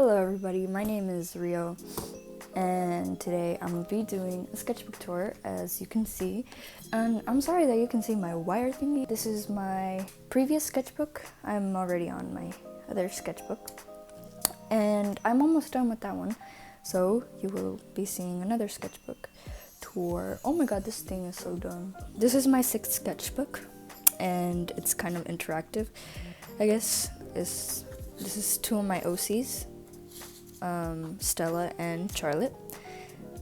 Hello everybody, my name is Rio, and today I'm going to be doing a sketchbook tour, as you can see. And I'm sorry that you can see my wire thingy. This is my previous sketchbook. I'm already on my other sketchbook, and I'm almost done with that one. So you will be seeing another sketchbook tour. Oh my god, this thing is so dumb. This is my 6th sketchbook, and it's kind of interactive, I guess. This is 2 of my OCs, Stella and Charlotte.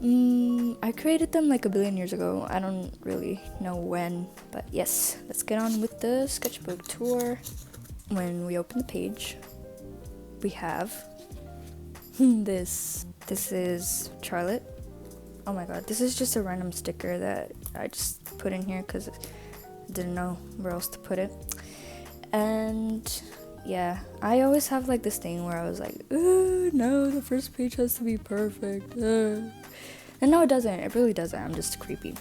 I created them like a billion years ago. I don't really know when, but yes, let's get on with the sketchbook tour. When we open the page, we have this. This is Charlotte. Oh my god, this is just a random sticker that I just put in here because I didn't know where else to put it. And yeah, I always have like this thing where I was like, no, the first page has to be perfect. And no, it doesn't. It really doesn't. I'm just creepy.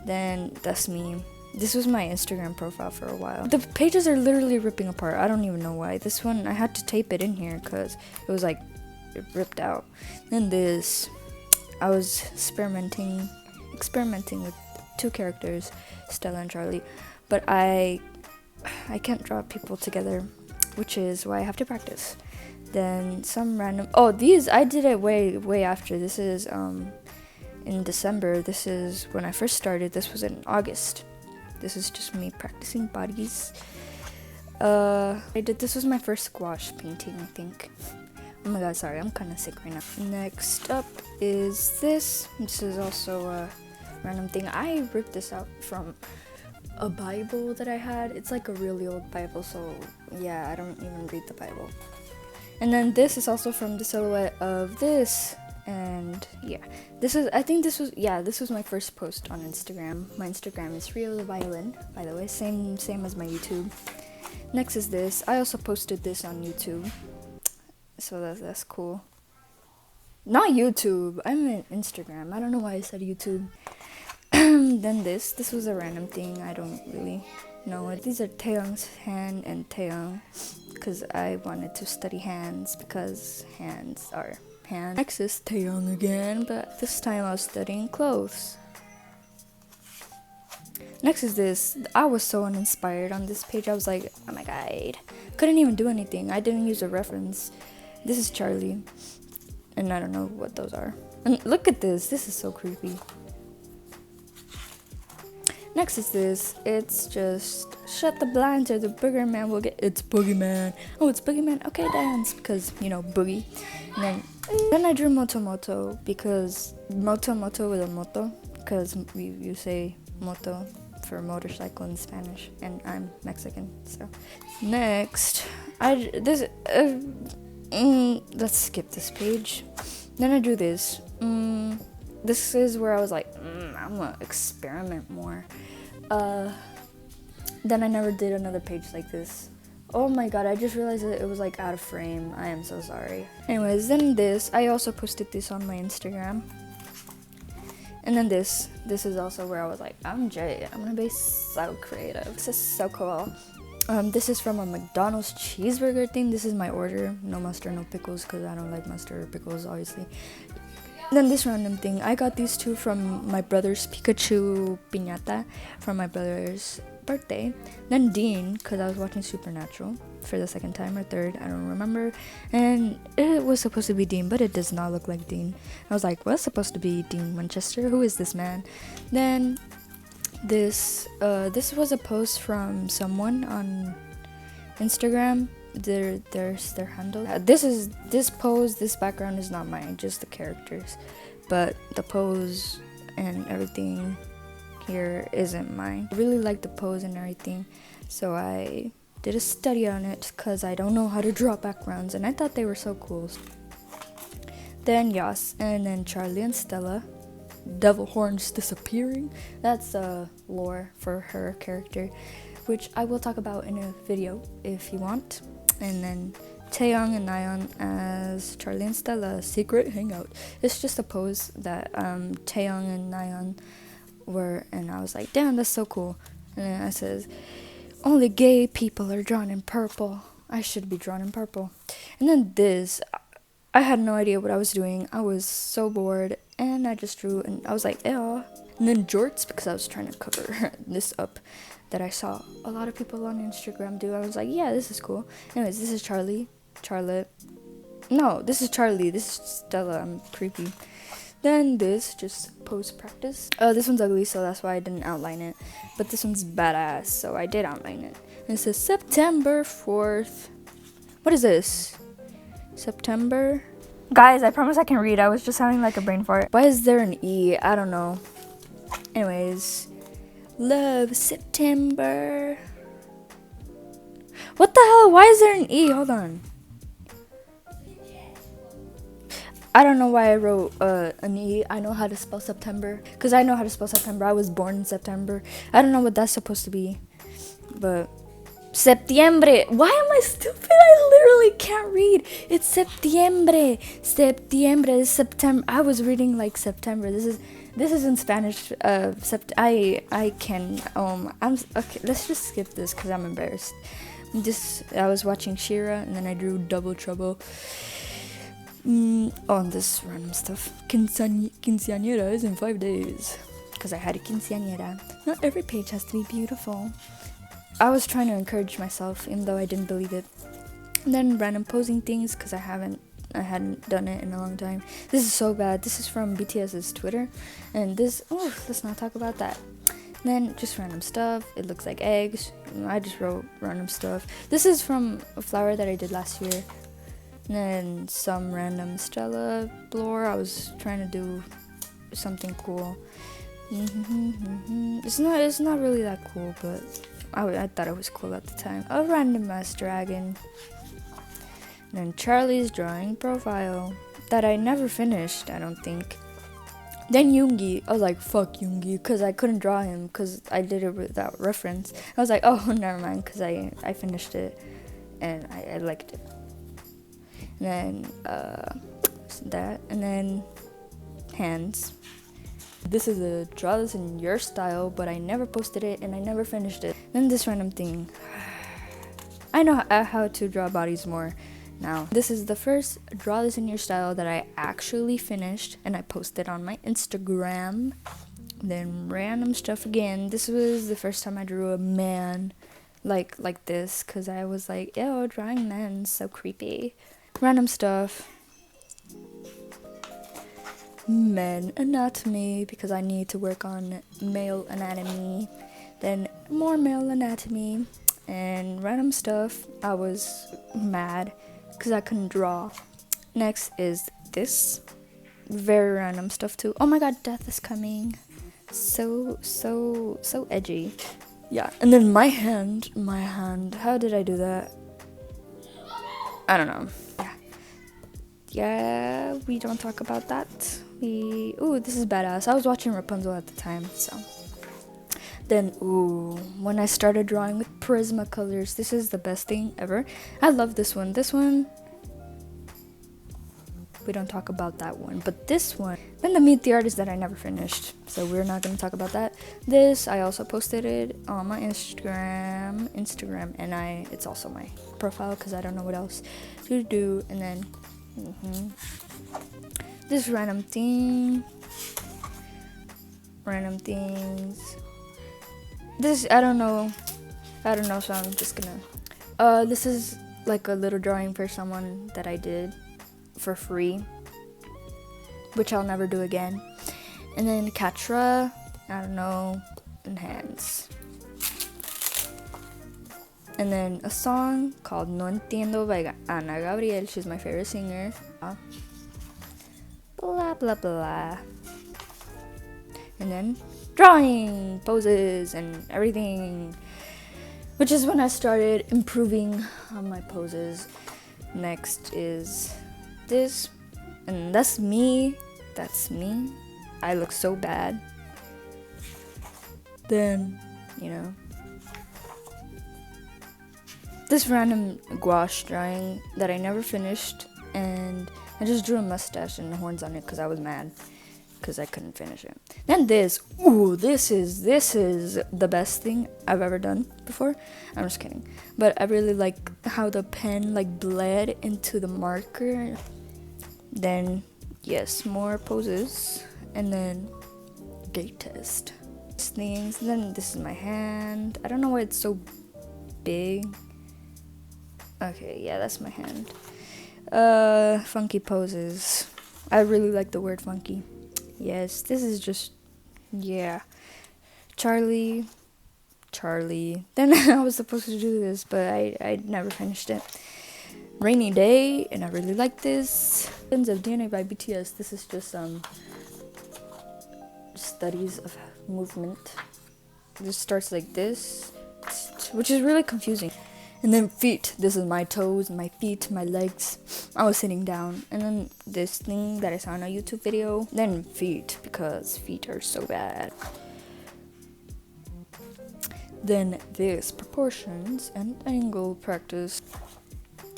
Then that's me. This was my Instagram profile for a while. The pages are literally ripping apart. I don't even know why. This one, I had to tape it in here because it was like, it ripped out. Then this, I was experimenting with 2 characters, Stella and Charlie. But I can't draw people together, which is why I have to practice. Then some random, these, I did it way after. This is in December. This is when I first started. This was in August. This is just me practicing bodies. This was my first gouache painting, I think. Oh my god, sorry, I'm kind of sick right now. Next up is this. This is also a random thing. I ripped this out from a Bible that I had. It's like a really old Bible, so yeah, I don't even read the Bible. And then this is also from the silhouette of this, and yeah, this was my first post on Instagram. My Instagram is Rio the Violin, by the way, same as my YouTube. Next is this. I also posted this on YouTube, so that's cool. Not YouTube, I meant Instagram. I don't know why I said YouTube. Then this was a random thing. I don't really know it. These are Taeyong's hand and Taeyong, because I wanted to study hands because hands are hands. Next is Taeyong again, but this time I was studying clothes. Next is this. I was so uninspired on this page. I was like, oh my god, couldn't even do anything. I didn't use a reference. This is Charlie, and I don't know what those are. And look at this. This is so creepy. Next is this. It's just shut the blinds or the boogeyman will get. It's boogeyman. Oh, it's boogeyman. Okay, dance, because you know boogie. And then I drew moto because moto with a moto, because you say moto for motorcycle in Spanish, and I'm Mexican. So next, let's skip this page. Then I drew this. This is where I was like, I'm gonna experiment more. Then I never did another page like this. Oh my god, I just realized that it was like out of frame. I am so sorry. Anyways, then this, I also posted this on my Instagram. And then this is also where I was like, I'm gonna be so creative. This is so cool. This is from a McDonald's cheeseburger thing. This is my order. No mustard, no pickles, because I don't like mustard or pickles, obviously. Then this random thing. I got these 2 from my brother's Pikachu piñata from my brother's birthday. Then Dean, because I was watching Supernatural for the 2nd time or 3rd, I don't remember. And it was supposed to be Dean, but it does not look like Dean. I was like, well, it's supposed to be Dean Winchester. Who is this man? Then this was a post from someone on Instagram. There's their handle. This pose, this background is not mine, just the characters, but the pose and everything here isn't mine. I really like the pose and everything, so I did a study on it because I don't know how to draw backgrounds, and I thought they were so cool. Then Yas, and then Charlie and Stella. Devil horns disappearing. That's lore for her character, which I will talk about in a video if you want. And then Taeyong and Nayeon as Charlie and Stella, secret hangout. It's just a pose that Taeyong and Nayeon were, and I was like, damn, that's so cool. And then I says, only gay people are drawn in purple. I should be drawn in purple. And then this, I had no idea what I was doing. I was so bored, and I just drew, and I was like, ew. And then jorts, because I was trying to cover this up that I saw a lot of people on Instagram do. I was like, yeah, this is cool. Anyways, this is Charlotte. No, this is Charlie. This is Stella. I'm creepy. Then this, just pose practice. This one's ugly, so that's why I didn't outline it. But this one's badass, so I did outline it. And it says September 4th. What is this? September? Guys, I promise I can read. I was just having like a brain fart. Why is there an E? I don't know. Anyways. Love September. What the hell? Why is there an E? Hold on. I don't know why I wrote an E. I know how to spell September. Because I know how to spell September. I was born in September. I don't know what that's supposed to be. But Septiembre. Why am I stupid? I literally can't read. It's Septiembre. Septiembre is September. I was reading like September. This is in Spanish. I can I'm okay. Let's just skip this because I'm embarrassed. I was watching Shira and then I drew Double Trouble. On this random stuff. Quinceañera is in 5 days. Because I had a quinceañera. Not every page has to be beautiful. I was trying to encourage myself, even though I didn't believe it. And then random posing things, because I hadn't done it in a long time. This is so bad. This is from BTS's Twitter. And this, let's not talk about that. And then just random stuff. It looks like eggs. I just wrote random stuff. This is from a flower that I did last year. And then some random Stella blur. I was trying to do something cool. It's not really that cool, but I thought it was cool at the time. A random ass dragon. And then Charlie's drawing profile that I never finished, I don't think. Then Yoongi. I was like, fuck Yoongi, because I couldn't draw him because I did it without reference. I was like, oh, never mind, because I finished it and I liked it. And then that, and then hands. This is a draw this in your style, but I never posted it and I never finished it. Then this random thing. I know how to draw bodies more now. This is the first draw this in your style that I actually finished and I posted on my Instagram. Then random stuff again. This was the first time I drew a man like this, because I was like, ew, drawing men, so creepy. Random stuff. Men anatomy, because I need to work on male anatomy. Then more male anatomy. And random stuff. I was mad because I couldn't draw. Next is this. Very random stuff too. Oh my god, death is coming. So edgy. Yeah. And then my hand. How did I do that? I don't know. Yeah, we don't talk about that. Ooh, this is badass. I was watching Rapunzel at the time, so. Then, when I started drawing with Prismacolors, this is the best thing ever. I love this one. This one, we don't talk about that one. But this one, then the Meet the Artist that I never finished, so we're not going to talk about that. This, I also posted it on my Instagram, and it's also my profile, because I don't know what else to do. And then, this random things. This, I don't know, so I'm just gonna, this is like a little drawing for someone that I did for free, which I'll never do again. And then Katra, I don't know, and hands. And then a song called No Entiendo by Ana Gabriel. She's my favorite singer. Blah, blah, blah. And then drawing, poses, and everything. Which is when I started improving on my poses. Next is this. And that's me. I look so bad. Then, this random gouache drawing that I never finished, and I just drew a mustache and horns on it because I was mad because I couldn't finish it. Then this is the best thing I've ever done before. I'm just kidding, but I really like how the pen like bled into the marker. Then, yes, more poses. And then, gait test. Things. Then this is my hand. I don't know why it's so big. Okay, yeah, that's my hand. Funky poses. I really like the word funky. Yes, this is just, yeah. Charlie. Then I was supposed to do this, but I never finished it. Rainy day, and I really like this. Ends of DNA by BTS. This is just studies of movement. This starts like this, which is really confusing. And then feet. This is my toes, my feet, my legs. I was sitting down. And then this thing that I saw in a YouTube video. Then feet, because feet are so bad. Then this, proportions and angle practice.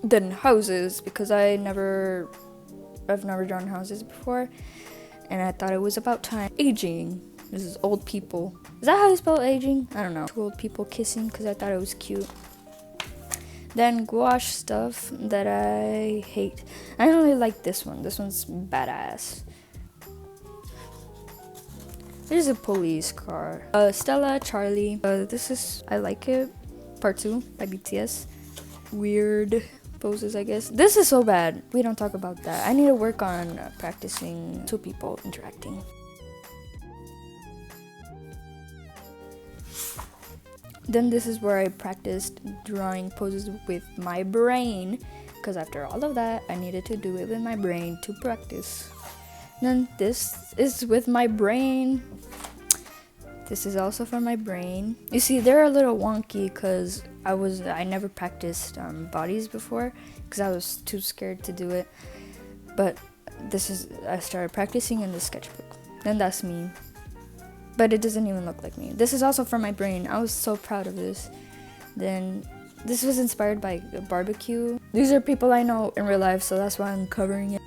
Then houses, because I've never drawn houses before. And I thought it was about time. Aging. This is old people. Is that how you spell aging? I don't know. Two old people kissing, because I thought it was cute. Then gouache stuff that I hate. I don't really like this one. This one's badass. There's a police car. Stella, Charlie. This is, I like it. Part 2 by BTS. Weird poses, I guess. This is so bad. We don't talk about that. I need to work on practicing two people interacting. Then this is where I practiced drawing poses with my brain, because after all of that, I needed to do it with my brain to practice. Then this is with my brain. This is also for my brain. You see, they're a little wonky because I never practiced bodies before because I was too scared to do it. But I started practicing in the sketchbook. Then that's me. But it doesn't even look like me. This is also from my brain. I was so proud of this. Then this was inspired by a barbecue. These are people I know in real life, so that's why I'm covering it.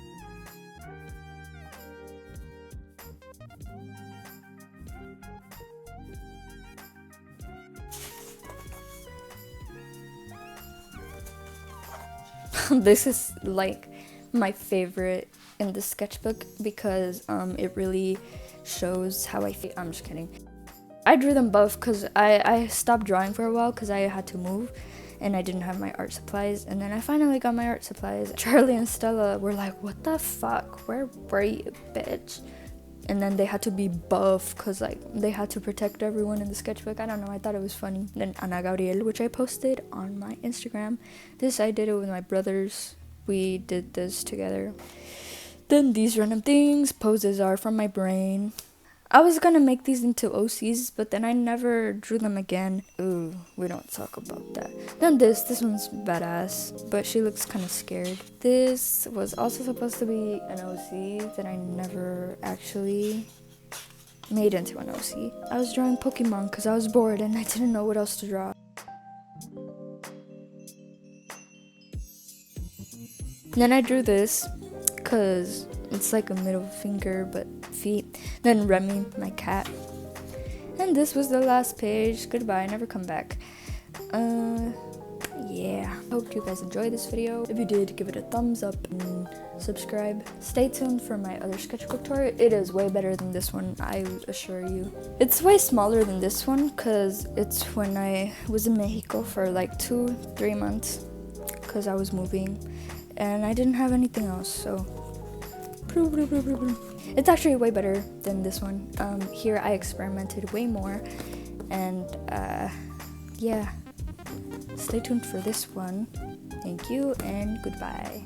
This is like my favorite in the sketchbook because it really shows how I feel. I'm just kidding. I drew them both because I stopped drawing for a while because I had to move and I didn't have my art supplies, and then I finally got my art supplies. Charlie and Stella were like, what the fuck, where were you, bitch? And then they had to be buff because like they had to protect everyone in the sketchbook. I don't know, I thought it was funny. Then Ana Gabriel, which I posted on my Instagram. This I did it with my brothers. We did this together. Then these random things, poses are from my brain. I was gonna make these into OCs, but then I never drew them again. Ooh, we don't talk about that. Then this one's badass, but she looks kind of scared. This was also supposed to be an OC that I never actually made into an OC. I was drawing Pokemon because I was bored and I didn't know what else to draw. Then I drew this because it's like a middle finger but feet. Then Remy, my cat. And this was the last page. Goodbye, never come back. Yeah. Hope you guys enjoyed this video. If you did, give it a thumbs up and subscribe. Stay tuned for my other sketchbook tour. It is way better than this one, I assure you. It's way smaller than this one because it's when I was in Mexico for like 2-3 months because I was moving and I didn't have anything else, so it's actually way better than this one. Here I experimented way more, and yeah, stay tuned for this one. Thank you and goodbye.